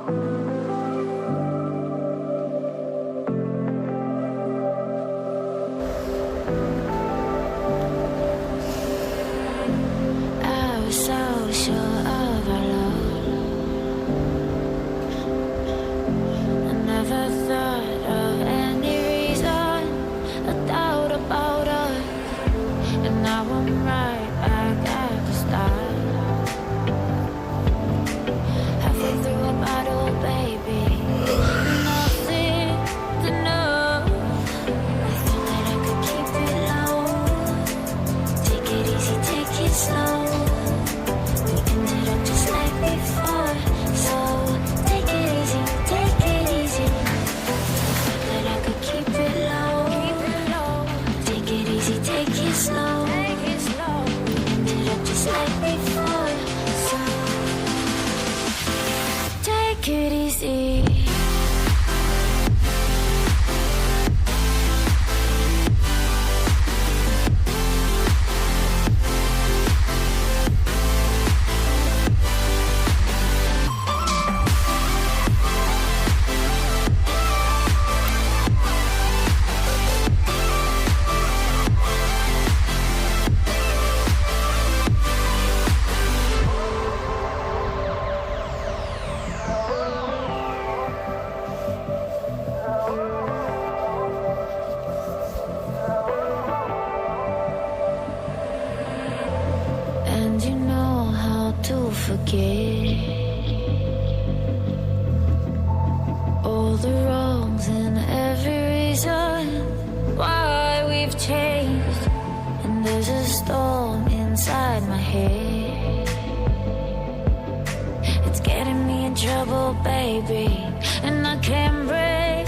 I was so sure of our love. I never thought of any reason, a doubt about us. And now I'm right back at the start. Halfway through a bottle, baby. Nothing to know. I thought that I could keep it low. Take it easy, take it slow. We ended up just like before. So take it easy, take it easy. Thought that I could keep it low. Take it easy, take it slow. We ended up just like before. So take it easy. And you know how to forget all the wrongs and every reason why we've changed. And there's a storm inside my head. It's getting me in trouble, baby, and I can't break